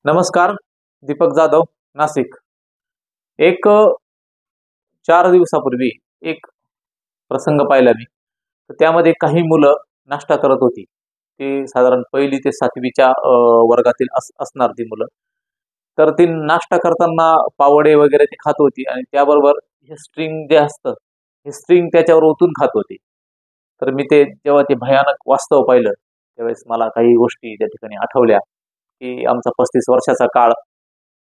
नमस्कार. दीपक जाधव, नाशिक. एक 4 दिवसापूर्वी एक प्रसंग पाहिला मी. तर त्यामध्ये काही मुलं नाश्ता करत होती. ती साधारण 1ली ते 7वीच्या वर्गातील असणार ती मुलं. तर ती नाश्ता करताना पावडे वगैरे ते खात होती आणि त्याबरोबर हे स्ट्रिंग जे असतं, हे स्ट्रिंग त्याच्यावर ओतून खात होती. तर मी ते जेव्हा ते भयानक वास्तव पाहिलं, त्यावेळेस मला काही गोष्टी त्या ठिकाणी आठवल्या, की आमचा 35 वर्षाचा काळ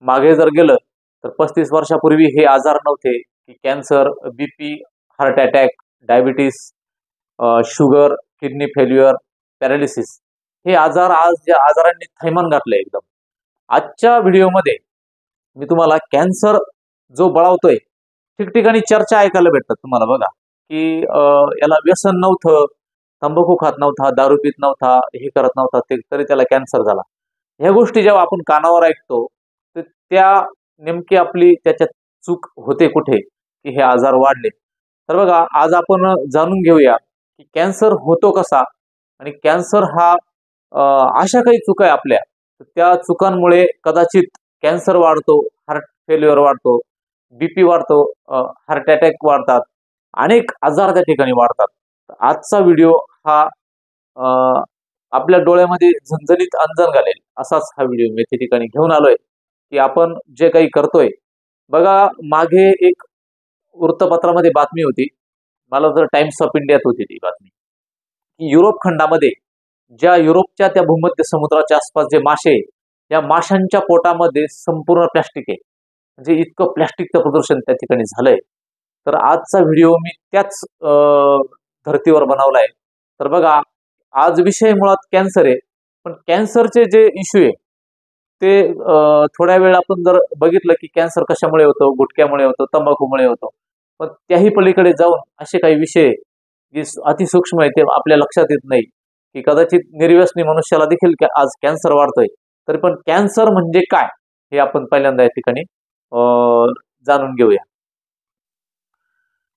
मागे जर गेलं, तर 35 वर्षापूर्वी हे आजार नव्हते, की cancer, BP, heart attack, diabetes, sugar, kidney failure, paralysis हे आजार आज ज्या आजारांनी थैमान घातलंय एकदम. आजच्या व्हिडिओमध्ये मी तुम्हाला कॅन्सर जो बळावतोय, ठिकठिकाणी चर्चा ऐकायला भेटतात तुम्हाला बघा, की याला व्यसन नव्हतं, तंबाखू खात नव्हता, दारू पीत नव्हता, हे करत नव्हता, ते तरी त्याला कॅन्सर झाला. ह्या गोष्टी जेव्हा आपण कानावर ऐकतो, तर त्या नेमकी आपली त्याच्यात चूक होते कुठे, की हे आजार वाढले. तर बघा, आज आपण जाणून घेऊया, की कॅन्सर होतो कसा आणि कॅन्सर हा अशा काही चुका आहे आपल्या, तर त्या चुकांमुळे कदाचित कॅन्सर वाढतो, हार्ट फेल्युअर वाढतो, बीपी वाढतो, हार्ट अटॅक वाढतात, अनेक आजार त्या ठिकाणी वाढतात. तर आजचा व्हिडिओ हा आपल्या डोळ्यामध्ये झणझणीत अंजन घालेल असाच हा व्हिडिओ मी त्या ठिकाणी घेऊन आलोय, की आपण जे काही करतोय. बघा, मागे एक वृत्तपत्रामध्ये बातमी होती. मला तर टाइम्स ऑफ इंडियात होती ती बातमी, की युरोप खंडामध्ये ज्या युरोपच्या त्या भूमध्य समुद्राच्या आसपास जे मासे आहे, या माशांच्या पोटामध्ये संपूर्ण प्लास्टिक आहे. म्हणजे इतकं प्लास्टिकचं प्रदूषण त्या ठिकाणी झालंय. तर आजचा व्हिडिओ मी त्याच धर्तीवर बनवलाय. तर बघा, आज विषय मुळात कॅन्सर आहे. पण कॅन्सरचे जे इश्यू आहे, ते थोड्या वेळ आपण जर बघितलं, की कॅन्सर कशामुळे होतो, गुटख्यामुळे होतो, तंबाखूमुळे होतो. पण त्याही पलीकडे जाऊन असे काही विषय आहे, जे अतिसूक्ष्म आहे, ते आपल्या लक्षात येत नाही, की कदाचित निर्व्यसनी मनुष्याला देखील आज कॅन्सर वाढतोय. तरी पण कॅन्सर म्हणजे काय? हे आपण पहिल्यांदा या ठिकाणी जाणून घेऊया.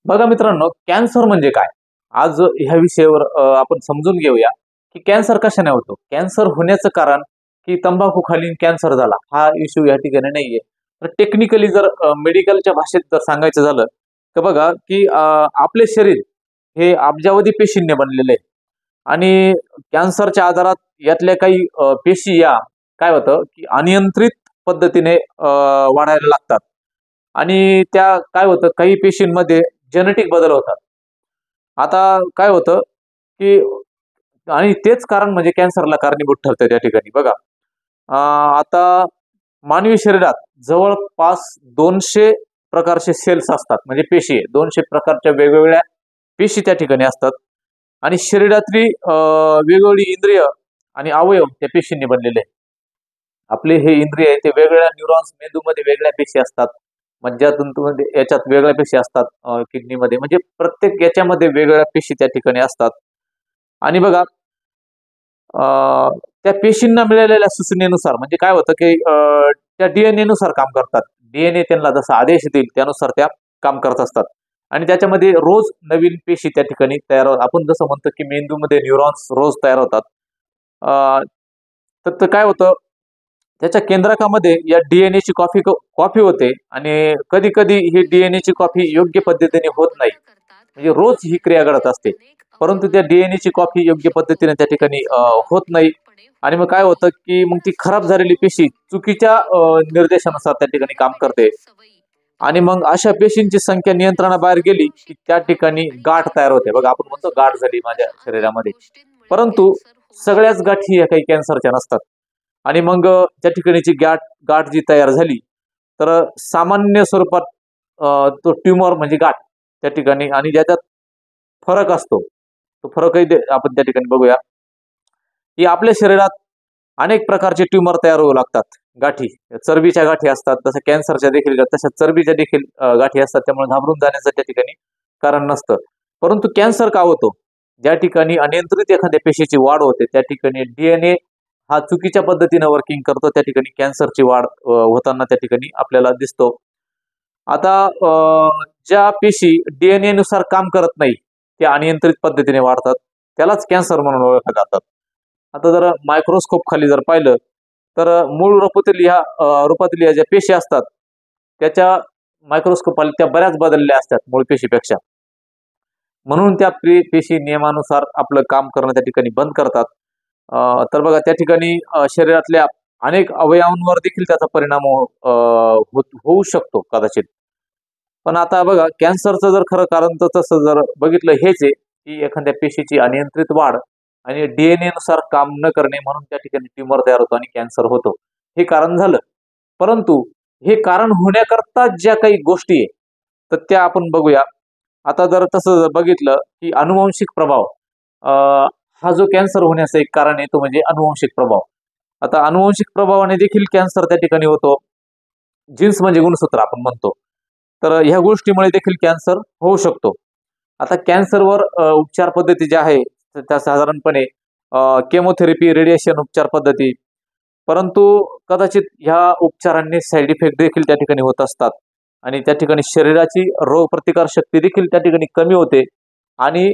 बघा मित्रांनो, कॅन्सर म्हणजे काय? आज ह्या विषयावर आपण समजून घेऊया, की कॅन्सर कशाने होतो. कॅन्सर होण्याचं कारण, की तंबाखू खाल्ल्याने कॅन्सर झाला, हा इश्यू या ठिकाणी नाहीये. तर टेक्निकली जर मेडिकलच्या भाषेत जर सांगायचं झालं, तर बघा, की आपले शरीर हे अब्जावधी पेशींनी बनलेले आहे आणि कॅन्सरच्या आजारात यातल्या काही पेशी या काय होतं, की अनियंत्रित पद्धतीने वाढायला लागतात आणि त्या काय होतं, काही पेशींमध्ये जेनेटिक बदल होतात. आता काय होतं, की आणि तेच कारण म्हणजे कॅन्सरला कारणीभूत ठरतं त्या ठिकाणी. बघा, आता मानवी शरीरात जवळपास 200 प्रकारचे सेल्स असतात, म्हणजे पेशी आहे. 200 प्रकारच्या वेगवेगळ्या पेशी त्या ठिकाणी असतात आणि शरीरातली वेगवेगळी इंद्रिय आणि अवयव त्या पेशींनी बनलेले आहेत. आपले हे इंद्रिय आहे ते वेगवेगळ्या न्यूरॉन्स मेंदूमध्ये वेगळ्या पेशी असतात. मज्जातंतूमध्ये याच्यात वेगळ्या पेशी असतात, किडनीमध्ये म्हणजे प्रत्येक याच्यामध्ये वेगवेगळ्या पेशी त्या ठिकाणी असतात. आणि बघा, अ, त्या पेशींना मिळालेल्या सूचनेनुसार म्हणजे काय होतं, की त्या डीएनए नुसार काम करतात. डीएनए त्यांना जसा आदेश देईल त्यानुसार त्या काम करत असतात. आणि त्याच्यामध्ये रोज नवीन पेशी त्या ठिकाणी तयार होतात. आपण जसं म्हणतो, की मेंदूमध्ये न्यूरॉन्स रोज तयार होतात. अ, तर ते काय होतं, त्याच्या केंद्रकामध्ये या डीएनएची कॉपी होते आणि कधी-कधी ही डीएनएची कॉपी योग्य पद्धतीने होत नाही. म्हणजे रोज ही क्रिया घडत असते. परंतु त्या डीएनएची कॉपी योग्य पद्धतीने त्या ठिकाणी होत नाही आणि मग काय होतं, की मग ती खराब झालेली पेशी चुकीच्या निर्देशानुसार त्या ठिकाणी काम करते आणि मग अशा पेशींची संख्या नियंत्रणाबाहेर गेली, की त्या ठिकाणी गाठ तयार होते. बघा, आपण म्हणतो गाठ झाली माझ्या शरीरामध्ये. परंतु सगळ्याच गाठी ह्या काही कॅन्सरच्या नसतात. आणि मग त्या ठिकाणीची गाठ गाठ जी तयार झाली, तर सामान्य स्वरूपात तो ट्यूमर म्हणजे गाठ त्या ठिकाणी आणि ज्याच्यात फरक असतो, तो फरकही आपण त्या ठिकाणी बघूया, की आपल्या शरीरात अनेक प्रकारचे ट्यूमर तयार होऊ लागतात. गाठी, चरबीच्या गाठी असतात, तसं कॅन्सरच्या देखील तशा चरबीच्या देखील गाठी असतात. त्यामुळे घाबरून जाण्याचं त्या ठिकाणी कारण नसतं. परंतु कॅन्सर का होतो? ज्या ठिकाणी अनियंत्रित एखाद्या पेशीची वाढ होते, त्या ठिकाणी डीएनए हा चुकीच्या पद्धतीनं वर्किंग करतो. त्या ठिकाणी कॅन्सरची वाढ होताना त्या ठिकाणी आपल्याला दिसतो. आता ज्या पेशी डीएनए नुसार काम करत नाही, त्या अनियंत्रित पद्धतीने वाढतात. त्यालाच कॅन्सर म्हणून ओळखलं जातात. आता जर मायक्रोस्कोप खाली जर पाहिलं, तर मूळ रूपातील ज्या पेशी असतात त्याच्या मायक्रोस्कोपला त्या बऱ्याच बदलल्या असतात मूळ पेशीपेक्षा, म्हणून त्या पेशी नियमानुसार आपलं काम करणं त्या ठिकाणी बंद करतात. तर बघा त्या ठिकाणी शरीरातल्या अनेक अवयवांवर देखील त्याचा परिणाम होऊ शकतो कदाचित. पण आता बघा कॅन्सरचं जर खरं कारण तर तसं जर बघितलं हेच आहे की एखाद्या पेशीची अनियंत्रित वाढ आणि DNA नुसार काम न करणे, म्हणून त्या ठिकाणी ट्यूमर तयार होतो आणि कॅन्सर होतो, हे कारण झालं. परंतु हे कारण होण्याकरता ज्या काही गोष्टी आहे तर त्या आपण बघूया. आता जर तसं जर बघितलं की अनुवांशिक प्रभाव, हा जो कॅन्सर होण्याचं एक कारण आहे तो म्हणजे अनुवांशिक प्रभाव. आता अनुवांशिक प्रभावाने देखील कॅन्सर त्या ठिकाणी होतो. जीन्स म्हणजे गुणसूत्र आपण म्हणतो, तर ह्या गोष्टीमुळे देखील कॅन्सर होऊ शकतो. आता कॅन्सरवर उपचार पद्धती ज्या आहे त्या साधारणपणे केमोथेरपी, रेडिएशन उपचार पद्धती, परंतु कदाचित ह्या उपचारांनी साईड इफेक्ट देखील त्या ठिकाणी होत असतात आणि त्या ठिकाणी शरीराची रोगप्रतिकार शक्ती देखील त्या ठिकाणी कमी होते आणि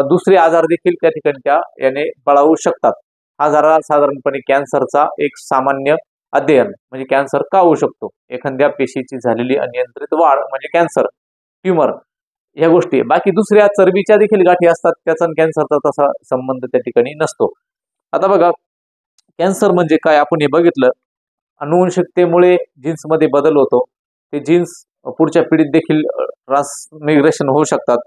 दुसरे आजार देखील त्या ठिकाणी त्या याने बळावू शकतात. हा जरा साधारणपणे कॅन्सरचा एक सामान्य अध्ययन, म्हणजे कॅन्सर का होऊ शकतो, एखाद्या पेशीची झालेली अनियंत्रित वाढ म्हणजे कॅन्सर, ट्यूमर, ह्या गोष्टी. बाकी दुसऱ्या चरबीच्या देखील गाठी असतात, त्याचा कॅन्सरचा तसा संबंध त्या ठिकाणी नसतो. आता बघा कॅन्सर म्हणजे काय आपण हे बघितलं, अनुवंशिकतेमुळे जीन्समध्ये बदल होतो, ते जीन्स पुढच्या पिढीत देखील ट्रान्समिग्रेशन होऊ शकतात.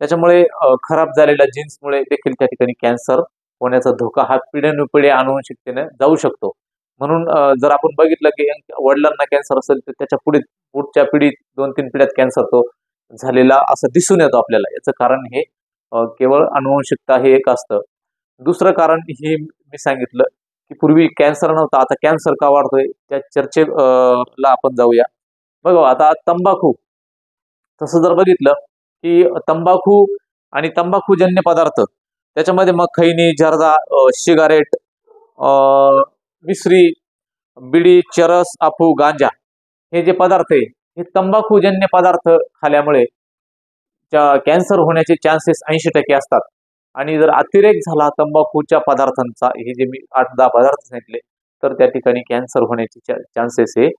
त्याच्यामुळे खराब झालेल्या जीन्समुळे देखील त्या ठिकाणी कॅन्सर होण्याचा धोका हा पिढ्यानुपिढ्या अनुवंशिकतेने जाऊ शकतो. म्हणून जर आपण बघितलं की वडिलांना कॅन्सर असेल तर त्याच्या पुढच्या पिढीत 2-3 पिढ्यात कॅन्सर तो झालेला असं दिसून येतो आपल्याला. याचं कारण हे केवळ अनुवंशिकता हे एक असतं. दुसरं कारण हे मी सांगितलं की पूर्वी कॅन्सर नव्हता, आता कॅन्सर का वाढतोय त्या चर्चेला आपण जाऊया. बघा आता तंबाखू, तसं जर बघितलं की तंबाखू आणि तंबाखूजन्य पदार्थ त्याच्यामध्ये मग खैनी, जर्दा, सिगारेट, मिश्री, बिडी, चरस, अफू, गांजा, हे जे पदार्थ आहे हे तंबाखूजन्य पदार्थ खाल्यामुळे कॅन्सर होण्याचे चान्सेस 80% असतात. आणि जर अतिरेक झाला तंबाखूच्या पदार्थांचा, हे जे मी 8-10 पदार्थ सांगितले, तर त्या ठिकाणी कॅन्सर होण्याचे चान्सेस हे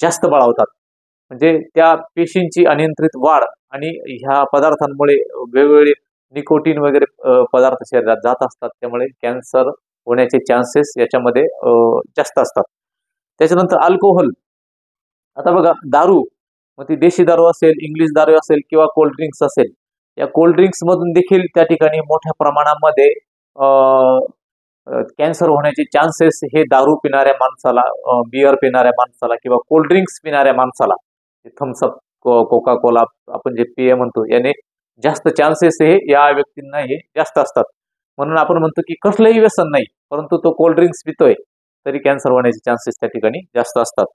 जास्त बळावतात. म्हणजे त्या पेशींची अनियंत्रित वाढ आणि ह्या पदार्थांमुळे वेगवेगळे निकोटीन वगैरे पदार्थ शरीरात जात असतात, त्यामुळे कॅन्सर होण्याचे चान्सेस याच्यामध्ये जास्त असतात. त्याच्यानंतर अल्कोहोल. आता बघा दारू, मग ती देशी दारू असेल, इंग्लिश दारू असेल किंवा कोल्ड ड्रिंक्स असेल, या कोल्ड ड्रिंक्स मधून देखील त्या ठिकाणी मोठ्या प्रमाणामध्ये कॅन्सर होण्याचे चान्सेस हे दारू पिणाऱ्या माणसाला, बियर पिणाऱ्या माणसाला किंवा कोल्ड ड्रिंक्स पिणाऱ्या माणसाला, थम्सअप, कोका कोला आपण जे पेय म्हणतो, याने जास्त चान्सेस हे या व्यक्तींना हे जास्त असतात. म्हणून आपण म्हणतो की कसलंही व्यसन नाही, परंतु तो कोल्ड ड्रिंक्स पितोय तरी कॅन्सर होण्याचे चान्सेस त्या ठिकाणी जास्त असतात.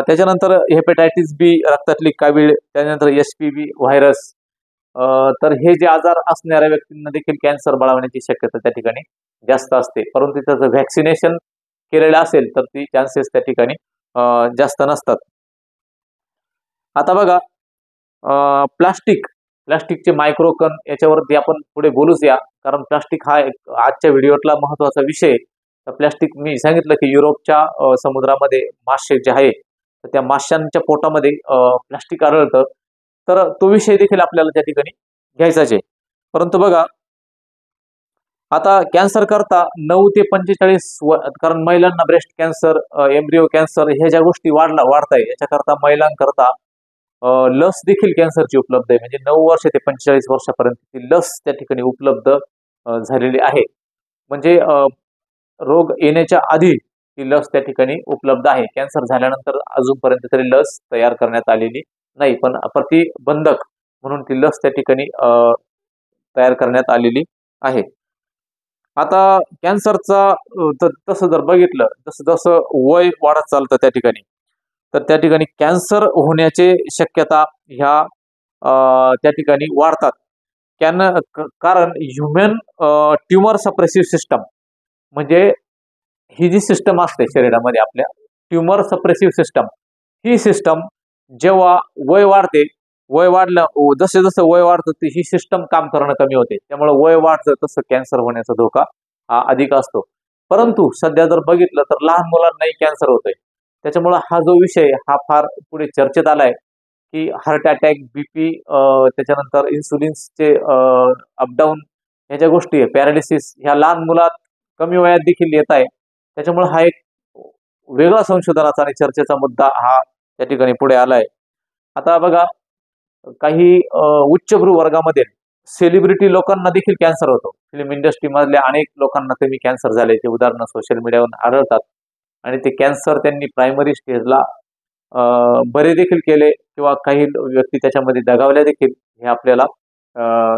त्याच्यानंतर हेपेटायटिस बी, रक्तातली कावीळ, त्यानंतर HPV व्हायरस, तर हे जे आजार असणाऱ्या व्यक्तींना देखील कॅन्सर बळावण्याची शक्यता त्या ठिकाणी जास्त असते. परंतु त्याचं व्हॅक्सिनेशन केलेलं असेल तर ती चान्सेस त्या ठिकाणी जास्त नसतात. आता बघा प्लास्टिकचे मायक्रोकण, याच्यावरती आपण पुढे बोलूच या, कारण प्लास्टिक हा एक आजच्या व्हिडिओतला महत्वाचा विषय आहे. तर प्लास्टिक मी सांगितलं की युरोपच्या समुद्रामध्ये मासे जे आहे तर त्या माशांच्या पोटामध्ये प्लास्टिक आढळतं, तर तो विषय देखील आपल्याला त्या ठिकाणी घ्यायचाच आहे. परंतु बघा आता कॅन्सर करता 9 ते 45 कारण महिलांना ब्रेस्ट कॅन्सर, एम्ब्रिओ कॅन्सर, ह्या ज्या गोष्टी वाढत आहे, याच्याकरता महिलांकरता लस देखील कॅन्सरची उपलब्ध आहे. म्हणजे 9 वर्ष ते 45 वर्षापर्यंत ती लस त्या ठिकाणी उपलब्ध झालेली आहे. म्हणजे रोग येण्याच्या आधी ती लस त्या ठिकाणी उपलब्ध आहे. कॅन्सर झाल्यानंतर अजूनपर्यंत तरी लस तयार करण्यात आलेली नाही, पण प्रतिबंधक म्हणून ती लस त्या ठिकाणी तयार करण्यात आलेली आहे. आता कॅन्सरचा तसं जर बघितलं, जसं जसं वय वाढत चालतं त्या ठिकाणी, तर त्या ठिकाणी कॅन्सर होण्याचे शक्यता ह्या त्या ठिकाणी वाढतात. कारण ह्युमन ट्यूमर सप्रेसिव्ह सिस्टम, म्हणजे ही जी सिस्टम असते शरीरामध्ये आपल्या, ट्यूमर सप्रेसिव्ह सिस्टम, ही सिस्टम जेव्हा वय वाढलं, जसे जसं वय वाढतं ही सिस्टम काम करणं कमी होते. त्यामुळे वय वाढतं तसं कॅन्सर होण्याचा धोका हा अधिक असतो. परंतु सध्या जर बघितलं तर लहान मुलांनाही कॅन्सर होतोय. त्याच्यामुळे हा जो विषय हा फार पुढे चर्चेत आलाय, की हार्ट अटॅक, बीपी, त्याच्यानंतर इन्सुलिन्सचे अपडाऊन, ह्या ज्या गोष्टी आहे, पॅरालिसिस, ह्या लहान मुलात कमी वयात देखील येत आहे. त्याच्यामुळे हा एक वेगळा संशोधनाचा आणि चर्चेचा मुद्दा हा त्या ठिकाणी पुढे आलाय. आता बघा, काही उच्चभ्रू वर्गामध्ये सेलिब्रिटी लोकांना देखील कॅन्सर होतो. फिल्म इंडस्ट्री मधल्या अनेक लोकांना कमी कॅन्सर झाल्याचे उदाहरणं सोशल मीडियावर आढळतात. आणि ते कॅन्सर त्यांनी प्रायमरी स्टेजला बरे देखील केले किंवा काही व्यक्ती त्याच्यामध्ये दगावल्या देखील, हे आपल्याला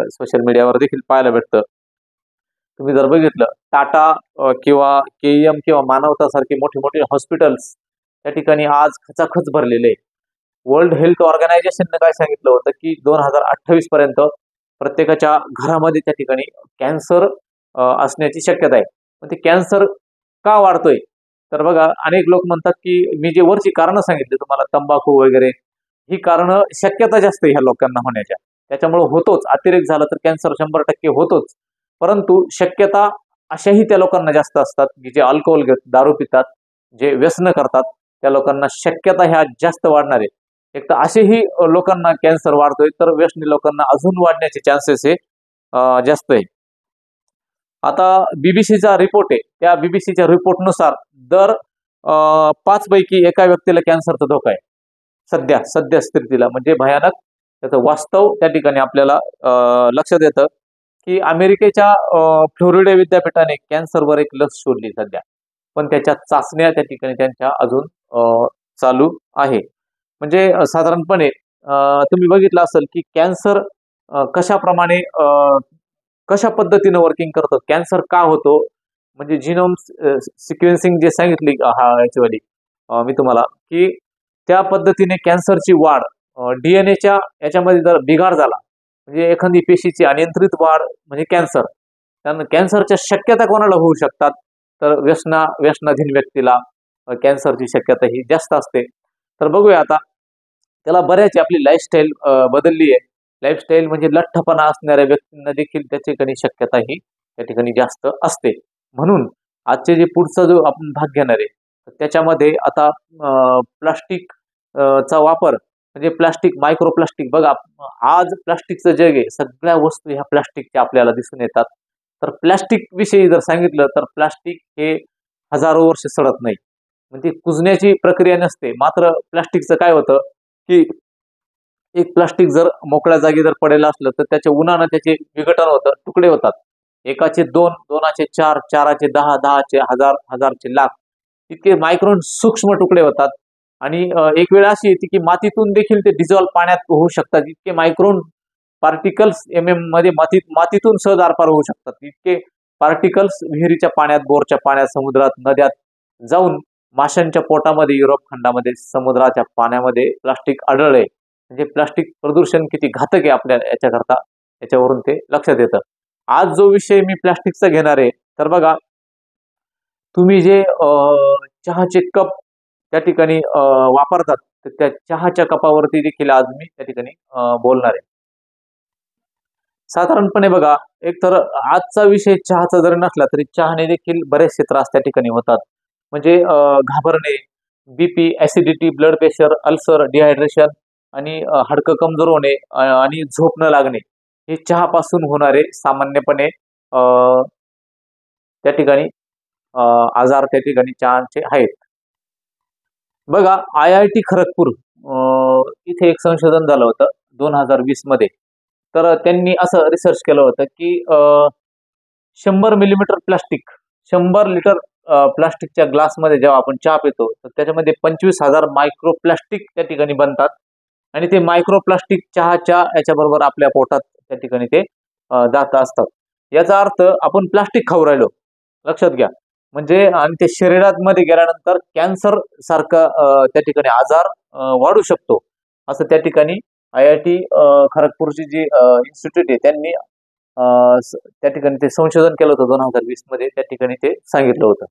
सोशल मीडियावर देखील पाहायला भेटतं. तुम्ही जर बघितलं, टाटा किंवा केईएम किंवा मानवता सारखे मोठे मोठे हॉस्पिटल्स त्या ठिकाणी आज खचाखच भरलेले आहे. वर्ल्ड हेल्थ ऑर्गनायझेशनने काय सांगितलं होतं, की 2028 पर्यंत प्रत्येकाच्या घरामध्ये त्या ठिकाणी कॅन्सर असण्याची शक्यता आहे. पण ते कॅन्सर का वाढतोय? तर बघा, अनेक लोक म्हणतात, की मी जे वरची कारणं सांगितली तुम्हाला, तंबाखू वगैरे, ही कारणं शक्यता जास्त आहे ह्या लोकांना होण्याच्या. त्याच्यामुळे होतोच, अतिरेक झाला तर कॅन्सर 100% होतोच. परंतु शक्यता अशाही त्या लोकांना जास्त असतात, की जे अल्कोहोल घेतात, दारू पितात, जे व्यसन करतात, त्या लोकांना शक्यता ह्या जास्त वाढणार आहे. एक तर असेही लोकांना कॅन्सर वाढतोय, तर व्यसनी लोकांना अजून वाढण्याचे चान्सेस हे जास्त आहे. आता बीबीसीचा रिपोर्ट आहे, त्या बीबीसीच्या रिपोर्टनुसार दर 5 पैकी एका व्यक्तीला कॅन्सरचा धोका आहे. सध्या स्थितीला म्हणजे भयानक त्याचं वास्तव त्या ठिकाणी आपल्याला लक्षात येतं, की अमेरिकेच्या फ्लोरिडा विद्यापीठाने कॅन्सरवर एक लस शोधली सध्या, पण त्याच्या चाचण्या त्या ठिकाणी त्यांच्या अजून चालू आहे. म्हणजे साधारणपणे तुम्ही बघितलं असेल, की कॅन्सर कशाप्रमाणे कशा पद्धतीने वर्किंग करतं, कॅन्सर का होतो, म्हणजे जिनोम सिक्वेन्सिंग जे सांगितली हा याच्यावाली मी तुम्हाला, की त्या पद्धतीने कॅन्सरची वाढ डीएनएच्या याच्यामध्ये जर बिघाड झाला, म्हणजे एखादी पेशीची अनियंत्रित वाढ म्हणजे कॅन्सर. त्यानं कॅन्सरच्या शक्यता कोणाला होऊ शकतात, तर व्यसनाधीन व्यक्तीला कॅन्सरची शक्यता ही जास्त असते. तर बघूया आता, त्याला बऱ्याच आपली लाईफस्टाईल बदलली आहे. लाईफस्टाईल म्हणजे लठ्ठपणा असणाऱ्या व्यक्तींना देखील त्याची काही शक्यता ही त्या ठिकाणी जास्त असते. म्हणून आजचे जे पुढचा जो आपण भाग घेणार आहे, तर त्याच्यामध्ये आता प्लास्टिक चा वापर, म्हणजे प्लास्टिक, मायक्रोप्लास्टिक. बघा, आज प्लास्टिकचं जग आहे, सगळ्या वस्तू ह्या प्लास्टिकच्या आपल्याला दिसून येतात. तर प्लास्टिक विषयी जर सांगितलं, तर प्लास्टिक हे हजारो वर्ष सडत नाही, म्हणजे कुजण्याची प्रक्रिया नसते. मात्र प्लास्टिकचं काय होतं, की एक प्लास्टिक जर मोकळ्या जागी जर पडेल असलं, तर त्याच्या उन्हानं त्याचे विघटन होतं, तुकडे होतात. एकाचे 2, 2चे 4, 4चे 10, 10चे 1000, 1000चे लाख, इतके मायक्रॉन सूक्ष्म तुकडे होतात. आणि एक वेळ अशी येते, की मातीतून देखील ते डिझॉल्व्ह पाण्यात होऊ शकतात. इतके मायक्रोन पार्टिकल्स मध्ये मातीतून सहज आरपार होऊ शकतात. इतके पार्टिकल्स विहिरीच्या पाण्यात, बोरच्या पाण्यात, समुद्रात, नद्यात जाऊन माशांच्या पोटामध्ये, युरोप खंडामध्ये, समुद्राच्या पाण्यामध्ये प्लास्टिक आढळले. म्हणजे प्लास्टिक प्रदूषण किती घातक आहे आपल्या याच्याकरता, याच्यावरून ते लक्षात येतं. आज जो विषय मी प्लास्टिकचा घेणार आहे, तर बघा, तुम्ही जे चहाचे कप त्या ठिकाणी वापरतात, तर त्या चहाच्या कपावरती देखील आज मी त्या ठिकाणी बोलणार आहे. साधारणपणे बघा, एक तर आजचा विषय चहाचा जरी नसला, तरी चहाने देखील बरेचसे त्रास त्या ठिकाणी होतात. म्हणजे घाबरणे, BP, acidity, blood pressure, ulcer, dehydration आणि हाडकं कमजोर होणे आणि झोप न लागणे, हे चहापासून होणारे सामान्यपणे त्या ठिकाणी आजार त्या ठिकाणी चहाचे आहेत. बघा, IIT खरगपूर इथे एक संशोधन झालं होतं 2020 मध्ये. तर त्यांनी असं रिसर्च केलं होतं, की 100 मिलीमीटर प्लास्टिक, 100 लिटर प्लास्टिकच्या ग्लासमध्ये जेव्हा आपण चहा पितो, तर त्याच्यामध्ये 25,000 मायक्रोप्लास्टिक त्या ठिकाणी बनतात. आणि ते मायक्रोप्लास्टिक चहाच्या याच्याबरोबर आपल्या पोटात त्या ठिकाणी ते जात असतात. याचा अर्थ आपण प्लास्टिक खाऊ राहिलो, लक्षात घ्या. म्हणजे आणि ते शरीरात मध्ये गेल्यानंतर कॅन्सर सारखा त्या ठिकाणी आजार वाढू शकतो, असं त्या ठिकाणी IIT खरगपूरची जी इन्स्टिट्यूट आहे, त्यांनी त्या ठिकाणी ते संशोधन केलं होतं 2020 मध्ये. त्या ठिकाणी ते सांगितलं होतं.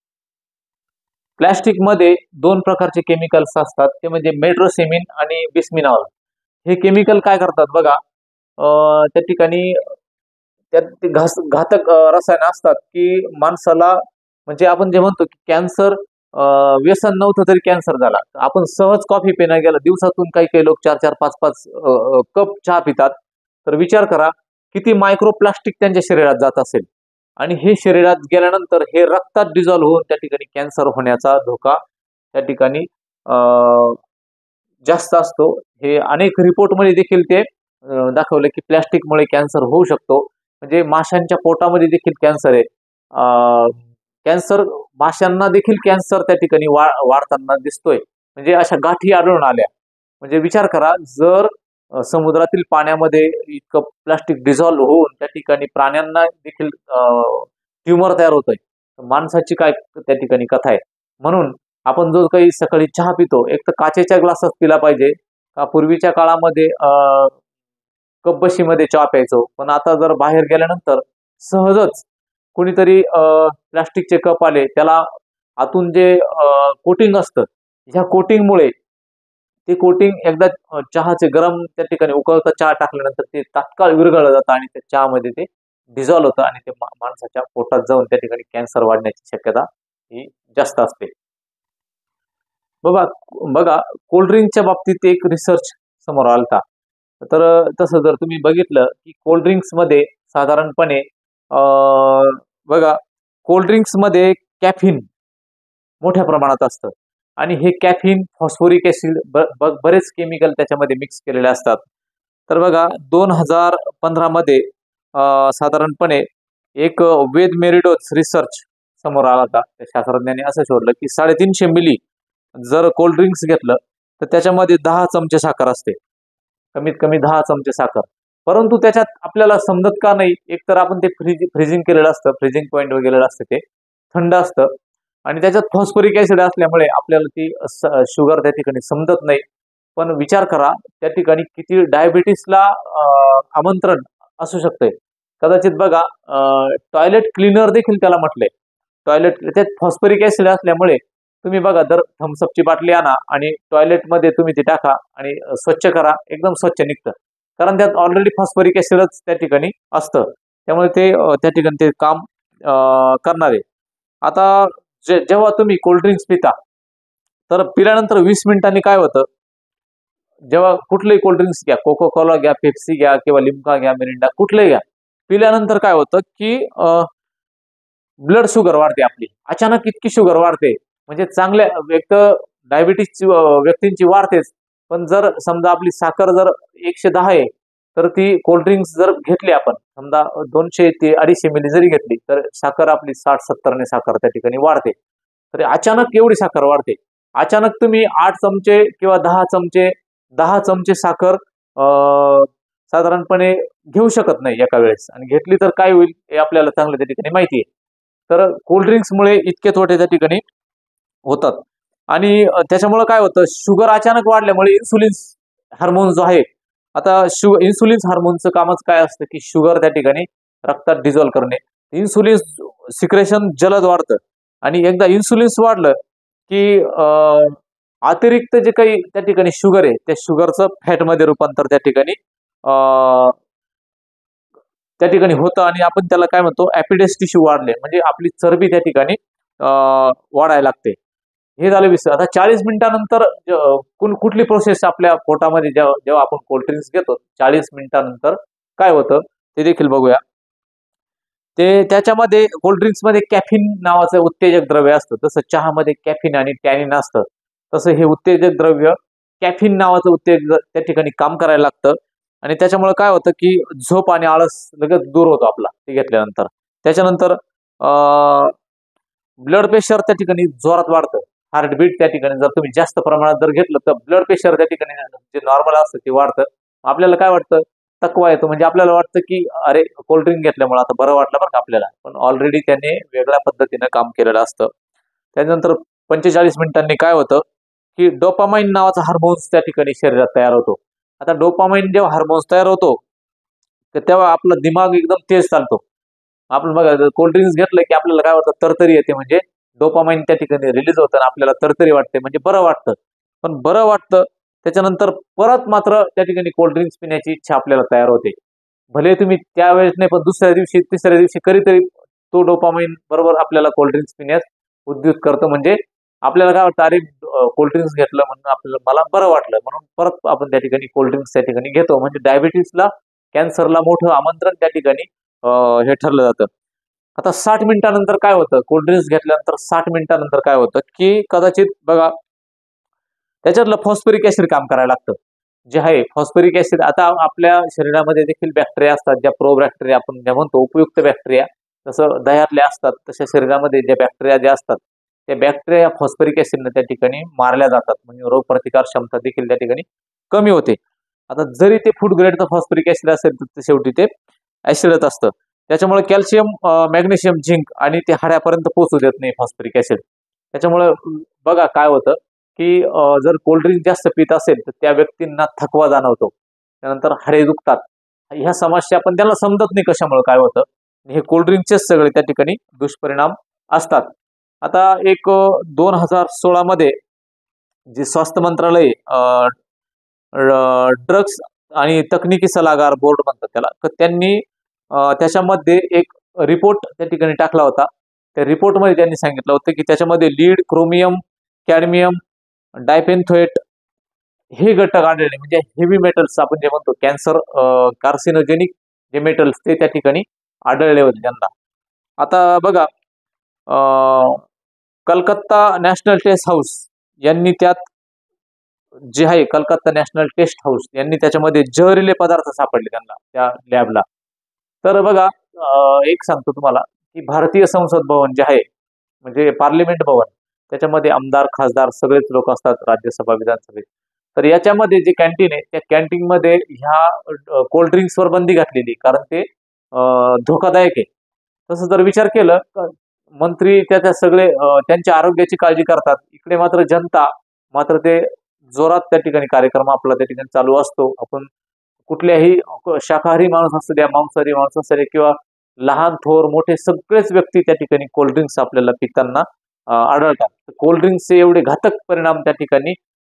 प्लास्टिक मध्ये 2 प्रकारचे केमिकल्स असतात, ते म्हणजे मेट्रोसेमिन आणि बिस्मिनॉल. हे केमिकल काय करतात बघा, त्या ठिकाणी त्यात ते घातक रसायन असतात, की माणसाला म्हणजे आपण जे म्हणतो की कॅन्सर व्यसन नव्हतं तरी कॅन्सर झाला. आपण सहज कॉफी पिण्याला गेला, दिवसातून काही काही लोक 4-4, 5-5 कप चहा पितात. तर विचार करा किती मायक्रोप्लास्टिक त्यांच्या शरीरात जात असेल आणि हे शरीरात गेल्यानंतर हे रक्तात डिझॉल्व्ह होऊन त्या ठिकाणी कॅन्सर होण्याचा धोका त्या ठिकाणी जास्त असतो. हे अनेक रिपोर्टमध्ये देखील ते दाखवलं की प्लॅस्टिकमुळे कॅन्सर होऊ शकतो. म्हणजे माशांच्या पोटामध्ये देखील कॅन्सर आहे. कॅन्सर माशांना देखील कॅन्सर त्या ठिकाणी वाढताना दिसतोय. म्हणजे अशा गाठी आढळून आल्या. म्हणजे विचार करा जर समुद्रातील पाण्यामध्ये इतकं प्लास्टिक डिझॉल्व्ह होऊन त्या ठिकाणी प्राण्यांना देखील ट्युमर तयार होतोय, माणसाची काय त्या ठिकाणी कथा आहे. म्हणून आपण जो काही सकाळी चहा पितो एक तर काचेच्या ग्लासात पिला पाहिजे. पूर्वीच्या काळामध्ये कपबशीमध्ये चहा प्यायचो, पण आता जर बाहेर गेल्यानंतर सहजच कोणीतरी प्लास्टिकचे कप आले, त्याला आतून जे कोटिंग असतं, ह्या कोटिंगमुळे ते कोटिंग एकदा चहाचे गरम त्या ठिकाणी उकळता चहा टाकल्यानंतर ते तात्काळ विरघळलं जातं आणि त्या चहामध्ये ते डिझॉल्व्ह होतं आणि ते माणसाच्या पोटात जाऊन त्या ठिकाणी कॅन्सर वाढण्याची शक्यता ही जास्त असते. बघा बघा कोल्ड्रिंकच्या बाबतीत एक रिसर्च समोर आलता. तर तसं जर तुम्ही बघितलं की कोल्ड्रिंक्समध्ये साधारणपणे बघा कोल्ड्रिंक्समध्ये कॅफिन मोठ्या प्रमाणात असतं आणि हे कॅफिन, फॉस्फोरिक ऍसिड बरेच केमिकल त्याच्यामध्ये मिक्स केलेले असतात. तर बघा 2015 मध्ये साधारणपणे एक वेद मेरिडोज रिसर्च समोर आला होता. त्या शास्त्रज्ञांनी असं शोधलं की 350 मिली जर कोल्ड ड्रिंक्स घेतलं तर त्याच्यामध्ये 10 चमचे साखर असते, कमीत कमी 10 चमचे साखर. परंतु त्याच्यात आपल्याला समजत का नाही, एक तर आपण ते फ्रीजिंग केलेलं असतं, फ्रीजिंग पॉईंट वगैरे असतं, ते थंड असतं आणि त्याच्यात फॉस्फोरिक ऍसिड असल्यामुळे आपल्याला ती शुगर त्या ठिकाणी समजत नाही. पण विचार करा त्या ठिकाणी किती डायबिटीसला आमंत्रण असू शकते. कदाचित बघा टॉयलेट क्लीनर देखील त्याला म्हटलंय. टॉयलेट त्यात फॉस्फोरिक ऍसिड असल्यामुळे तुम्ही बघा जर थम्सअपची बाटली आणा आणि टॉयलेटमध्ये तुम्ही ती टाका आणि स्वच्छ करा, एकदम स्वच्छ निघतं. कारण त्यात ऑलरेडी फॉस्फोरिक ऍसिडच त्या ठिकाणी असतं. त्यामुळे ते त्या ठिकाणी ते काम करणार आहे. आता जेव्हा तुम्ही कोल्ड्रिंक्स पिता तर पिल्यानंतर 20 मिनिटांनी काय होतं, जेव्हा कुठलेही कोल्ड्रिंक्स घ्या, कोको कोला घ्या, पेप्सी घ्या किंवा लिम्का घ्या, मिरिंडा कुठलेही घ्या, पिल्यानंतर काय होतं की ब्लड शुगर वाढते आपली. अचानक इतकी शुगर वाढते म्हणजे चांगल्या एक तर डायबिटीसची व्यक्तींची वाढतेच. पण जर समजा आपली साखर जर 110 आहे तर ती कोल्ड्रिंक्स जर घेतली आपण समजा 200 ते 250 मिली जरी घेतली तर साखर आपली 60-70 ने साखर त्या ठिकाणी वाढते. तर अचानक एवढी साखर वाढते. अचानक तुम्ही 8 चमचे किंवा 10 चमचे साखर साधारणपणे घेऊ शकत नाही एका वेळेस आणि घेतली तर काय होईल हे आपल्याला चांगलं त्या ठिकाणी माहिती आहे. तर कोल्ड्रिंक्समुळे इतके तोटे त्या ठिकाणी होतात आणि त्याच्यामुळे काय होतं, शुगर अचानक वाढल्यामुळे इन्सुलिन हार्मोन जो आहे, आता इन्सुलिन हार्मोनचं कामच काय असतं की शुगर त्या ठिकाणी रक्तात डिझॉल्व्ह करणे. इन्सुलिन सिक्रेशन जलद वाढतं आणि एकदा इन्सुलिन वाढलं की अतिरिक्त जे काही त्या ठिकाणी शुगर आहे त्या शुगरचं फॅटमध्ये रूपांतर त्या ठिकाणी होतं आणि आपण त्याला काय म्हणतो ॲपिडेस टिश्यू वाढले म्हणजे आपली चरबी त्या ठिकाणी वाढायला लागते. हे झालं विसर. आता 40 मिनिटानंतर कुठली प्रोसेस आपल्या पोटामध्ये जेव्हा आपण कोल्ड्रिंक्स घेतो 40 मिनिटानंतर काय होतं ते देखील बघूया. त्याच्यामध्ये कोल्ड्रिंक्समध्ये कॅफिन नावाचं उत्तेजक द्रव्य असतं. जसं चहामध्ये कॅफिन आणि टॅनिन असतं तसं हे उत्तेजक द्रव्य कॅफिन नावाचं उत्तेजक त्या ठिकाणी काम करायला लागतं आणि त्याच्यामुळे काय होतं की झोप आणि आळस लगेच दूर होतो आपला ते घेतल्यानंतर. त्याच्यानंतर ब्लड प्रेशर त्या ठिकाणी जोरात वाढतं. हार्टबीट त्या ठिकाणी जर तुम्ही जास्त प्रमाणात जर घेतलं तर ब्लड प्रेशर त्या ठिकाणी जे नॉर्मल असतं ते वाढतं. आपल्याला काय वाटतं, थकवा येतो. म्हणजे आपल्याला वाटतं की अरे कोल्ड्रिंक घेतल्यामुळे आता बरं वाटलं बरं का आपल्याला, पण ऑलरेडी त्याने वेगळ्या पद्धतीनं काम केलेलं असतं. त्यानंतर 45 मिनिटांनी काय होतं की डोपामाइन नावाचा हार्मोन्स त्या ठिकाणी शरीरात तयार होतो. आता डोपामाइन जेव्हा हार्मोन्स तयार होतो तर तेव्हा आपला दिमाग एकदम तेज चालतो. आपण बघा कोल्ड्रिंक्स घेतलं की आपल्याला काय वाटतं, तरतरी येते. म्हणजे डोपामाइन त्या ठिकाणी रिलीज होतं आणि आपल्याला तरतरी वाटते म्हणजे बरं वाटतं. पण बरं वाटतं त्याच्यानंतर परत मात्र त्या ठिकाणी कोल्ड्रिंक्स पिण्याची इच्छा आपल्याला तयार होते. भले तुम्ही त्यावेळेस नाही पण दुसऱ्या दिवशी तिसऱ्या दिवशी कधीतरी तो डोपामाइन बरोबर आपल्याला कोल्ड्रिंक्स पिण्यास उद्युत करतो. म्हणजे आपल्याला काय वाटतं, अरे कोल्ड्रिंक्स घेतलं म्हणून आपल्याला मला बरं वाटलं, म्हणून परत आपण त्या ठिकाणी कोल्ड्रिंक्स त्या ठिकाणी घेतो. म्हणजे डायबिटीसला, कॅन्सरला मोठं आमंत्रण त्या ठिकाणी हे ठरलं जातं. आता 60 मिनिटानंतर काय होतं, कोल्ड्रिंक्स घेतल्यानंतर 60 मिनिटानंतर काय होतं, की कदाचित बघा त्याच्यातलं फॉस्फरिक ऍसिड काम करायला लागतं. जे आहे फॉस्फरिक ऍसिड, आता आपल्या शरीरामध्ये देखील बॅक्टेरिया असतात, ज्या प्रोबॅक्टेरिया आपण ज्या म्हणतो, उपयुक्त बॅक्टेरिया, जसं दह्यातले असतात तशा शरीरामध्ये ज्या बॅक्टेरिया ज्या असतात, त्या बॅक्टेरिया फॉस्फरिक ऍसिडने त्या ठिकाणी मारल्या जातात. म्हणजे रोगप्रतिकार क्षमता देखील त्या ठिकाणी कमी होते. आता जरी ते फूड ग्रेडचं फॉस्फरिक ऍसिड असेल तर शेवटी ते ऍसिडच असतं. त्याच्यामुळे कॅल्शियम, मॅग्नेशियम, झिंक आणि ते हाड्यापर्यंत पोहोचू देत नाही फॉस्फरिक ऍसिड. त्याच्यामुळे बघा काय होतं, की जर कोल्ड्रिंक जास्त पित असेल तर त्या व्यक्तींना थकवा जाणवतो, त्यानंतर हाडे दुखतात. ह्या समस्या पण त्याला समजत नाही कशामुळे काय होतं. हे कोल्ड्रिंकचेच सगळे त्या ठिकाणी दुष्परिणाम असतात. आता एक 2016 मध्ये जे स्वास्थ्य मंत्रालय ड्रग्स आणि तकनिकी सल्लागार बोर्ड म्हणतात त्याला, तर त्यांनी त्याच्यामध्ये एक रिपोर्ट त्या ठिकाणी टाकला होता. त्या रिपोर्टमध्ये त्यांनी सांगितलं होतं की त्याच्यामध्ये लीड, क्रोमियम, कॅडमियम, डायपेन्थोएट हे घटक आढळले. म्हणजे हेवी मेटल्स आपण जे म्हणतो, कॅन्सर कार्सिनोजेनिक जे मेटल्स ते त्या ठिकाणी आढळले होते त्यांना. आता बघा कलकत्ता नॅशनल टेस्ट हाऊस यांनी त्यात जे आहे, कलकत्ता नॅशनल टेस्ट हाऊस यांनी त्याच्यामध्ये जहरीले पदार्थ सापडले त्यांना त्या लॅबला. तर बघा एक सांगतो तुम्हाला की भारतीय संसद भवन जे आहे, म्हणजे पार्लिमेंट भवन, त्याच्यामध्ये आमदार, खासदार सगळेच लोक असतात, राज्यसभा, विधानसभेत. तर याच्यामध्ये जे कॅन्टीन आहे, त्या कॅन्टीन मध्ये ह्या कोल्ड्रिंक्सवर बंदी घातलेली, कारण ते धोकादायक आहे. तसं जर विचार केलं तर मंत्री त्याच्या सगळे त्यांच्या आरोग्याची काळजी करतात, इकडे मात्र जनता मात्र ते जोरात त्या ठिकाणी कार्यक्रम आपला त्या ठिकाणी चालू असतो. आपण कुठल्याही शाकाहारी माणूस असू द्या, मांसाहारी माणूस असू द्या, किंवा लहान थोर मोठे सगळेच व्यक्ती त्या ठिकाणी कोल्ड्रिंक्स आपल्याला पिताना आढळतात. कोल्ड्रिंक्सचे एवढे घातक परिणाम त्या ठिकाणी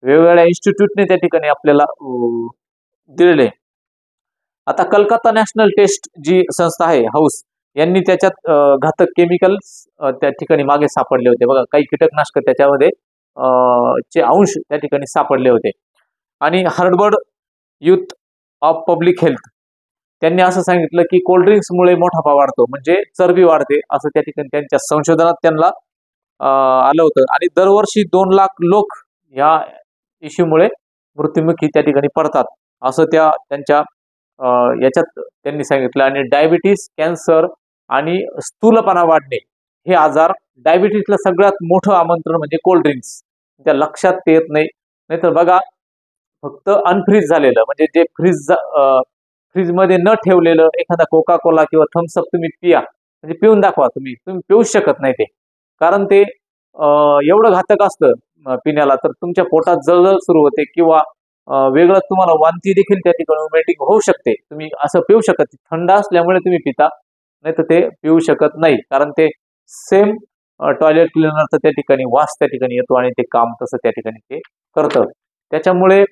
वेगवेगळ्या इन्स्टिट्यूटने त्या ठिकाणी आपल्याला दिलेले. आता कलकत्ता नॅशनल टेस्ट जी संस्था आहे, हाऊस, यांनी त्याच्यात घातक केमिकल्स त्या ठिकाणी मागे सापडले होते. बघा काही कीटकनाशक त्याच्यामध्ये चे अंश त्या ठिकाणी सापडले होते. आणि Harvard youth of public health त्यांनी असं सांगितलं की कोल्ड्रिंक्समुळे मोठापा वाढतो, म्हणजे चरबी वाढते, असं त्या ठिकाणी त्यांच्या संशोधनात त्यांना आलं होतं. आणि दरवर्षी 2 लाख लोक या इश्यूमुळे मृत्युमुखी त्या ठिकाणी पडतात, असं त्यांच्या याच्यात त्यांनी सांगितलं. आणि डायबिटीस, कॅन्सर आणि स्थूलपणा वाढणे हे आजार, डायबिटीसला सगळ्यात मोठं आमंत्रण म्हणजे कोल्ड्रिंक्स. त्या लक्षात ते येत नाही. नाहीतर बघा फक्त अनफ्रीज झालेलं, म्हणजे जे फ्रीजमध्ये न ठेवलेलं एखादा कोका कोला किंवा थम्सअप तुम्ही पिया, म्हणजे पिऊन दाखवा, तुम्ही पिऊच शकत नाही ते, कारण ते एवढं घातक असतं पिण्याला. तर तुमच्या पोटात जळजळ सुरू होते, किंवा वेगळं तुम्हाला वांती देखील त्या ठिकाणी वॉमिटिंग होऊ शकते. तुम्ही असं पिऊ शकत, थंड असल्यामुळे तुम्ही पिता, नाही तर ते पिऊ शकत नाही, कारण ते सेम टॉयलेट क्लिनरचा त्या ठिकाणी वास त्या ठिकाणी येतो आणि ते काम तसं त्या ठिकाणी ते करतं. त्याच्यामुळे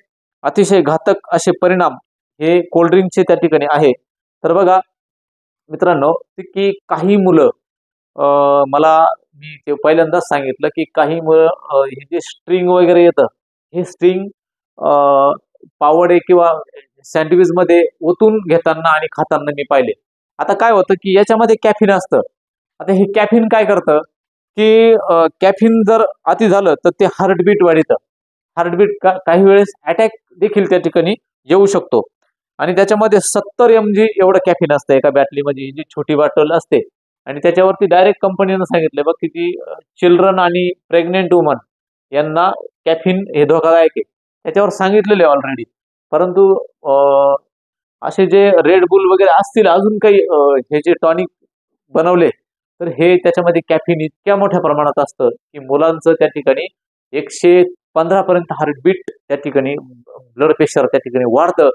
अतिशय घातक असे परिणाम हे कोल्ड्रिंकचे त्या ठिकाणी आहे. तर बघा मित्रांनो, की काही मुलं मला मी ते पहिल्यांदाच सांगितलं की काही मुलं हे जे स्ट्रिंग वगैरे येतं, हे स्ट्रिंग पावडे किंवा सँडविच मध्ये ओतून घेताना आणि खाताना मी पाहिले. आता काय होतं की याच्यामध्ये कॅफिन असतं. आता हे कॅफिन काय करतं, की कॅफिन जर अति झालं तर ते हार्टबीट वाढतं. हार्टबीट काही वेळेस अटॅक देखील त्या ठिकाणी येऊ शकतो. आणि त्याच्यामध्ये 70 mg एवढं कॅफिन असतं एका बॅटलीमध्ये, ही जी छोटी बॉटल असते. आणि त्याच्यावरती डायरेक्ट कंपनीनं सांगितलं बघ की ती चिल्ड्रन आणि प्रेग्नेंट वुमन यांना कॅफिन हे धोकादायक आहे, त्याच्यावर सांगितलेले ऑलरेडी. परंतु असे जे रेड बुल वगैरे असतील, अजून काही हे जे टॉनिक बनवले, तर हे त्याच्यामध्ये कॅफिन इतक्या मोठ्या प्रमाणात असतं की मुलांचं त्या ठिकाणी 115 पर्यंत हार्टबीट त्या ठिकाणी, ब्लड प्रेशर त्या ठिकाणी वाढतं.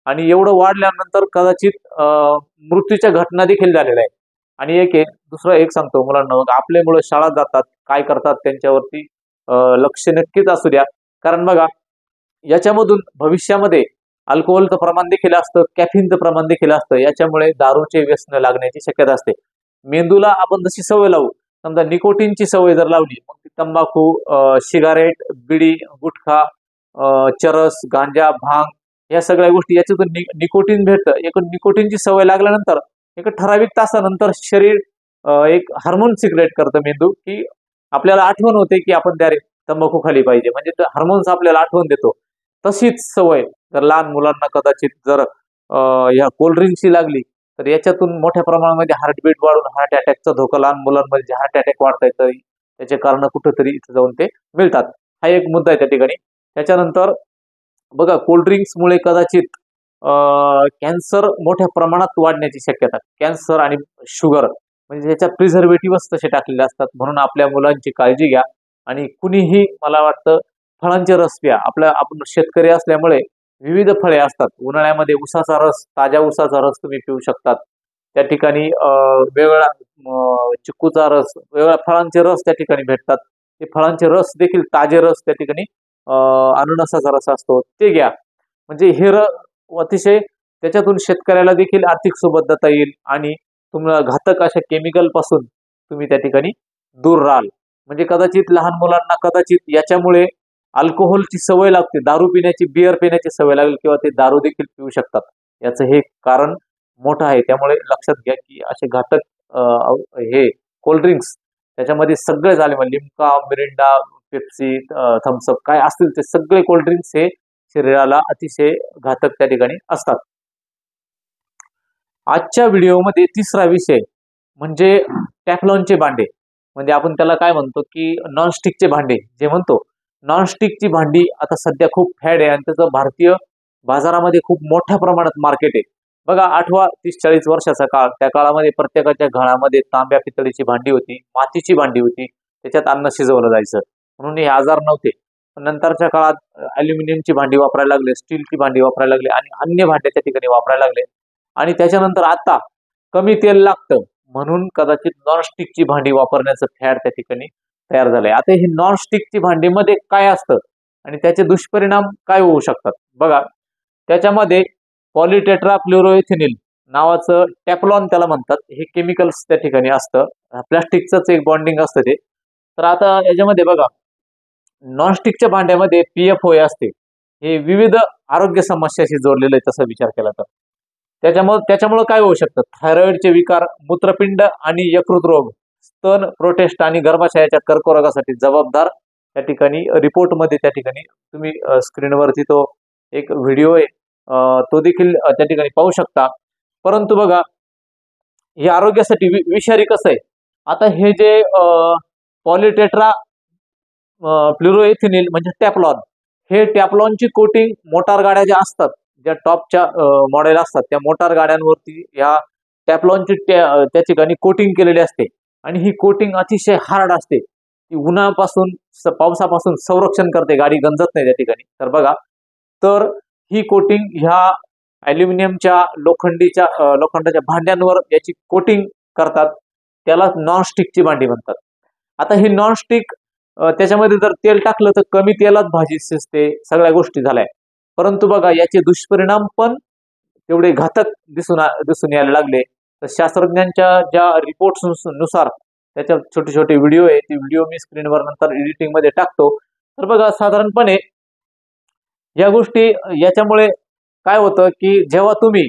आणि एवढं वाढल्यानंतर कदाचित मृत्यूच्या घटना देखील झालेल्या आहेत. आणि दुसरं एक सांगतो मुलांना, आपले मुलं शाळेत जातात, काय करतात त्यांच्यावरती लक्ष नक्कीच असू द्या. कारण बघा याच्यामधून भविष्यामध्ये अल्कोहोलचं प्रमाण देखील असतं, कॅफिनचं प्रमाण देखील असतं. याच्यामुळे दारूचे व्यसन लागण्याची शक्यता असते. मेंदूला आपण जशी सवय लावू, समजा निकोटीनची सवय जर लावली, मग ती तंबाखू, सिगारेट, बिडी, गुटखा, चरस, गांजा, भांग या सगळ्या गोष्टी याच्यातून निकोटीन भेटतं. एक निकोटीनची सवय लागल्यानंतर एक ठराविक तासानंतर शरीर एक हार्मोन सिक्रेट करतं मेंदू, की आपल्याला आठवण होते की आपण त्या तंबाखू खाली पाहिजे, म्हणजे हार्मोन्स आपल्याला आठवण देतो. तशीच सवय जर लहान मुलांना कदाचित जर ह्या कोल्ड्रिंक्सची लागली, तर याच्यातून मोठ्या प्रमाणामध्ये हार्टबीट वाढून हार्ट अटॅकचा धोका लहान मुलांमध्ये हार्ट अटॅक वाढता येतं. त्याचे कारण कुठेतरी इथे जाऊन ते मिळतात. हा एक मुद्दा आहे त्या ठिकाणी. त्याच्यानंतर बघा, कोल्ड्रिंक्समुळे कदाचित कॅन्सर मोठ्या प्रमाणात वाढण्याची शक्यता, कॅन्सर आणि शुगर, म्हणजे त्याच्यात प्रिझर्वेटिव्हच तसे टाकलेले असतात. म्हणून आपल्या मुलांची काळजी घ्या. आणि कुणीही मला वाटतं फळांचे रस प्या. आपण शेतकरी असल्यामुळे विविध फळे असतात. उन्हाळ्यामध्ये उसाचा रस, ताज्या उसाचा रस तुम्ही पिऊ शकतात. त्या ठिकाणी वेगवेगळा चिक्कूचा रस, वेगवेगळ्या फळांचे रस त्या ठिकाणी भेटतात. ते फळांचे रस देखील ताजे रस त्या ठिकाणी, अननसाचा रस असतो ते घ्या. म्हणजे हे अतिशय त्याच्यातून शेतकऱ्याला देखील आर्थिक सुबत्ता येईल आणि तुम्हाला घातक अशा केमिकल पासून तुम्ही त्या ठिकाणी दूर राहाल. म्हणजे कदाचित लहान मुलांना कदाचित याच्यामुळे अल्कोहोलची सवय लागते, दारू पिण्याची, बिअर पिण्याची सवय लागेल किंवा ते दारू देखील पिऊ शकतात. याचं हे कारण मोठं आहे. त्यामुळे लक्षात घ्या की असे घातक हे कोल्ड्रिंक्स त्याच्यामध्ये सगळे झाले, म्हणजे लिम्का, मिरिंडा, पेप्सी, थम्सअप काय असतील ते सगळे कोल्ड्रिंक्स हे शरीराला अतिशय घातक त्या ठिकाणी असतात. आजच्या व्हिडिओमध्ये तिसरा विषय म्हणजे टॅफ्लॉनचे भांडे, म्हणजे आपण त्याला काय म्हणतो की नॉनस्टिकचे भांडे जे म्हणतो. नॉनस्टिकची भांडी आता सध्या खूप फॅड आहे आणि त्याचं भारतीय बाजारामध्ये खूप मोठ्या प्रमाणात मार्केट आहे. बघा, आठवा 30-40 वर्षाचा काळ, त्या काळामध्ये प्रत्येकाच्या घरामध्ये तांब्या पितळीची भांडी होती, मातीची भांडी होती, त्याच्यात अन्न शिजवलं जायचं, म्हणून हे आजार नव्हते. नंतरच्या काळात अल्युमिनियमची भांडी वापरायला लागले, स्टीलची भांडी वापरायला लागले आणि अन्य भांडे त्या ठिकाणी वापरायला लागले. आणि त्याच्यानंतर आता कमी तेल लागतं म्हणून कदाचित नॉनस्टिकची भांडी वापरण्याचं फॅड त्या ठिकाणी तयार झालंय. आता ही नॉनस्टिकची भांडीमध्ये काय असतं आणि त्याचे दुष्परिणाम काय होऊ शकतात? बघा, त्याच्यामध्ये पॉलिटेट्राफ्लोरोइथेनिल नावाचं टॅफ्लॉन त्याला म्हणतात, हे केमिकल्स त्या ठिकाणी असतं. प्लास्टिकचंच एक बॉन्डिंग असतं ते. तर आता याच्यामध्ये बघा, नॉनस्टिकच्या भांड्यामध्ये PFOA असते, हे विविध आरोग्य समस्याशी जोडलेलं आहे तसा विचार केला तर. त्याच्यामुळे काय होऊ शकतं? थायरॉइडचे विकार, मूत्रपिंड आणि यकृत रोग, स्तन प्रोटेस्ट आणि गर्भाशयाच्या कर्करोगासाठी जबाबदार त्या ठिकाणी रिपोर्टमध्ये त्या ठिकाणी तुम्ही स्क्रीनवरती तो एक व्हिडिओ आहे, तो देखील त्या ठिकाणी पाहू शकता. परंतु बघा, हे आरोग्यासाठी विषारी कसं आहे? आता हे जे पॉलिटेट्रा फ्लोरोइथेनिल म्हणजे टॅफ्लॉन, हे टॅफ्लॉनची कोटिंग मोटार गाड्या ज्या असतात, ज्या टॉपच्या मॉडेल असतात, त्या मोटार गाड्यांवरती या टॅफ्लॉनची त्या ठिकाणी कोटिंग केलेली असते आणि ही कोटिंग अतिशय हार्ड असते. ती उन्हापासून, पावसापासून संरक्षण करते, गाडी गंजत नाही त्या ठिकाणी. तर बघा, तर ही कोटिंग ह्या अल्युमिनियमच्या लोखंडाच्या भांड्यांवर याची कोटिंग करतात, त्याला नॉनस्टिकची भांडी म्हणतात. आता ही नॉनस्टिक, त्याच्यामध्ये जर तेल टाकलं तर कमी तेलात भाजी शिजते, सगळ्या गोष्टी झाल्या. परंतु बघा, याचे दुष्परिणाम पण तेवढे घातक दिसून यायला लागले. तर शास्त्रज्ञांच्या ज्या रिपोर्ट्स नुसार त्याच्या छोटे छोटे व्हिडिओ आहे, ते व्हिडिओ मी स्क्रीनवर नंतर एडिटिंग मध्ये टाकतो. तर बघा, साधारणपणे या गोष्टी याच्यामुळे काय होतं की जेव्हा तुम्ही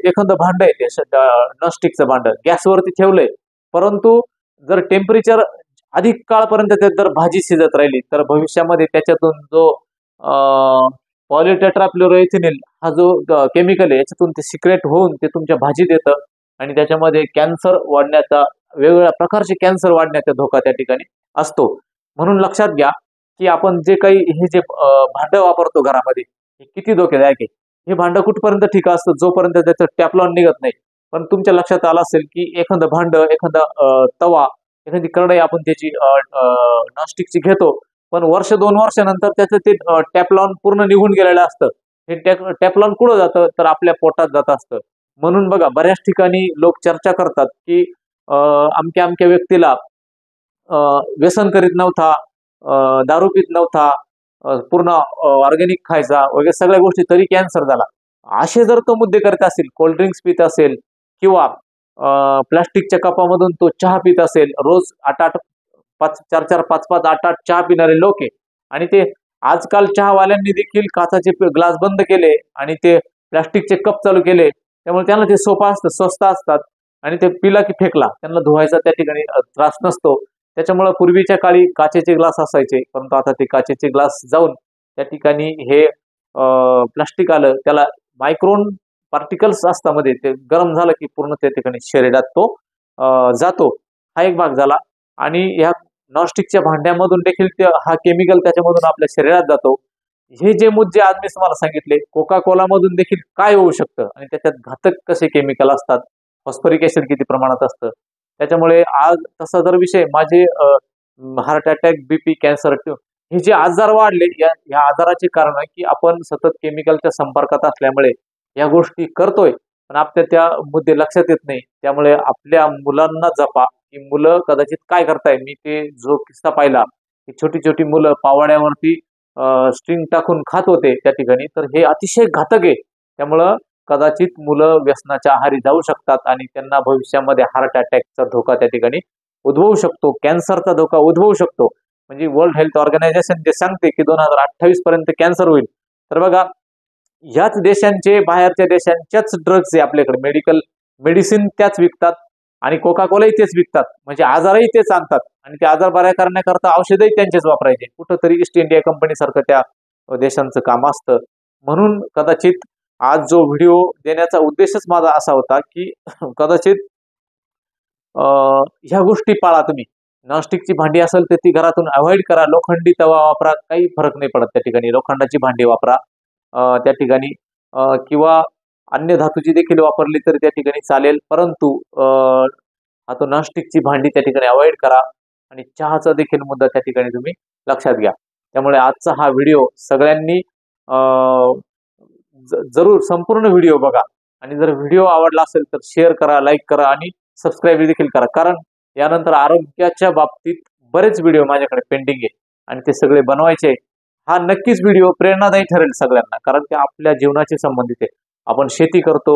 एखादं भांड आहे, ते नॉनस्टिकचं भांड गॅसवरती ठेवलंय, परंतु जर टेम्परेचर अधिक काळपर्यंत त्यात जर भाजी शिजत राहिली तर भविष्यामध्ये त्याच्यातून जो पॉलिटेट्राफ्लोरोइथेनिल हा जो केमिकल आहे, याच्यातून ते सिक्रेट होऊन ते तुमच्या भाजीत येतं आणि त्याच्यामध्ये कॅन्सर वाढण्याचा, वेगवेगळ्या प्रकारचे कॅन्सर वाढण्याचा धोका त्या ठिकाणी असतो. म्हणून लक्षात घ्या की आपण जे काही हे जे भांड वापरतो घरामध्ये, हे किती धोकेदायक आहे. हे भांड कुठपर्यंत ठीक असतं? जोपर्यंत त्याचं टॅफ्लॉन निघत नाही. पण तुमच्या लक्षात आलं असेल की एखादं भांड, एखादा तवा, एखादी कढई आपण त्याची नॉनस्टिकची घेतो, पण 1-2 वर्षानंतर त्याचं ते टॅफ्लॉन पूर्ण निघून गेलेलं असतं. हे टॅफ्लॉन कुठं जातं? तर आपल्या पोटात जात असतं. म्हणून बघा, बऱ्याच ठिकाणी लोक चर्चा करतात की अमक्या अमक्या व्यक्तीला व्यसन करीत नव्हता, दारू पित नव्हता, पूर्ण ऑर्गॅनिक खायचा वगैरे सगळ्या गोष्टी, तरी कॅन्सर झाला. असे जर तो मुद्दे करत असेल, कोल्ड्रिंक्स पित असेल किंवा प्लास्टिकच्या कपामधून तो चहा पित असेल, रोज 8-8 4-4 5-5 8-8 चहा पिणारे लोक आहे आणि ते आजकाल चहावाल्यांनी देखील काचाचे ग्लास बंद केले आणि ते प्लास्टिकचे कप चालू केले. त्यामुळे त्यांना ते सोपं असतं, स्वस्त असतात आणि ते पिला की फेकला, त्यांना धुवायचा त्या ठिकाणी त्रास नसतो. त्याच्यामुळे पूर्वीच्या काळी काचेचे ग्लास असायचे, परंतु आता ते काचेचे ग्लास जाऊन त्या ठिकाणी हे प्लास्टिक आलं. त्याला मायक्रोन पार्टिकल्स असतात मध्ये, ते गरम झालं की पूर्ण त्या ठिकाणी शरीरात तो जातो. हा एक भाग झाला आणि ह्या नॉनस्टिकच्या भांड्यामधून देखील हा केमिकल त्याच्यामधून आपल्या शरीरात जातो. हे जे मुद्दे आज मी तुम्हाला सांगितले, कोका कोला मधून देखील काय होऊ शकतं आणि त्याच्यात घातक कसे केमिकल असतात, फॉस्फरिक ऍसिड किती प्रमाणात असतं. त्याच्यामुळे आज तसा जर विषय माझे हार्ट अटॅक, बीपी, कॅन्सर हे जे आजार वाढले, या आजाराचे कारण आहे की आपण सतत केमिकलच्या संपर्कात असल्यामुळे या गोष्टी करतोय, पण आपल्या त्या मुद्दे लक्षात येत नाही. त्यामुळे आपल्या मुलांना जपा, की मुलं कदाचित काय करताय. मी ते जो किस्सा पाहिला की छोटी छोटी मुलं पावाड्यावरती स्ट्रिंग टाकून खात होते त्या ठिकाणी, तर हे अतिशय घातक आहे. त्यामुळं कदाचित मुलं व्यसनाच्या आहारी जाऊ शकतात आणि त्यांना भविष्यामध्ये हार्ट अटॅकचा धोका त्या ठिकाणी उद्भवू शकतो, कॅन्सरचा धोका उद्भवू शकतो. म्हणजे वर्ल्ड हेल्थ ऑर्गनायझेशन जे सांगते की 2028 पर्यंत कॅन्सर होईल. तर बघा, ह्याच देशांचे, बाहेरच्या देशांच्याच ड्रग्ज आहे आपल्याकडे, मेडिसिन त्याच विकतात आणि कोका कोलाही तेच विकतात. म्हणजे आजारही तेच आणतात आणि ते आजार बऱ्या करण्याकरता औषधही त्यांचेच वापरायचे. कुठंतरी ईस्ट इंडिया कंपनी सारखं त्या देशांचं काम असतं. म्हणून कदाचित आज जो व्हिडिओ देण्याचा उद्देशच माझा असा होता की कदाचित ह्या गोष्टी पाळा तुम्ही. नॉनस्टिकची भांडी असेल तर ती घरातून अवॉइड करा. लोखंडी तवा वापरा, काही फरक नाही पडत त्या ठिकाणी. लोखंडाची भांडी वापरा त्या ठिकाणी, किंवा अन्य धातूची देखील वापरली तरी त्या ठिकाणी चालेल. परंतु आता नॉनस्टिकची भांडी त्या ठिकाणी अवॉइड करा आणि चहाचा देखील मुद्दा त्या ठिकाणी तुम्ही लक्षात घ्या. त्यामुळे आजचा हा व्हिडिओ सगळ्यांनी जरूर संपूर्ण व्हिडिओ बघा आणि जर व्हिडिओ आवडला असेल तर शेअर करा, लाईक करा आणि सबस्क्राईब देखील करा. कारण यानंतर आरोग्याच्या बाबतीत बरेच व्हिडिओ माझ्याकडे पेंडिंग आहे आणि ते सगळे बनवायचे. हा नक्कीच व्हिडिओ प्रेरणादायी ठरेल सगळ्यांना, कारण ते आपल्या जीवनाशी संबंधित आहे. आपण शेती करतो,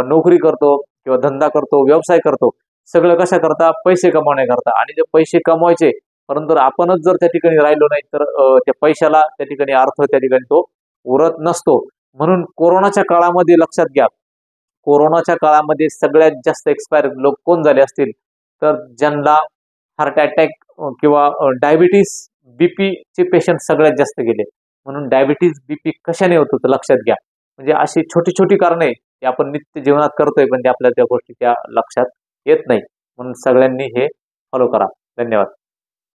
नोकरी करतो किंवा धंदा करतो, व्यवसाय करतो, सगळं कशा करता, पैसे कमावण्याकरता. आणि जे पैसे कमवायचे, परंतु आपणच जर त्या ठिकाणी राहिलो नाही तर त्या पैशाला त्या ठिकाणी अर्थ त्या ठिकाणी तो उरत नसतो. म्हणून कोरोनाच्या काळामध्ये लक्षात घ्या, कोरोनाच्या काळामध्ये सगळ्यात जास्त एक्सपायर लोक कोण झाले असतील, तर ज्यांना हार्ट अटॅक किंवा डायबिटीस, बीपी चे पेशंट सगळ्यात जास्त गेले. म्हणून डायबिटीज, बीपी कशाने होतो तर लक्षात घ्या. म्हणजे अशी छोटी छोटी कारणे की आपण नित्य जीवनात करतोय, पण ते आपल्याला त्या गोष्टी त्या लक्षात येत नाही. म्हणून सगळ्यांनी हे फॉलो करा. धन्यवाद.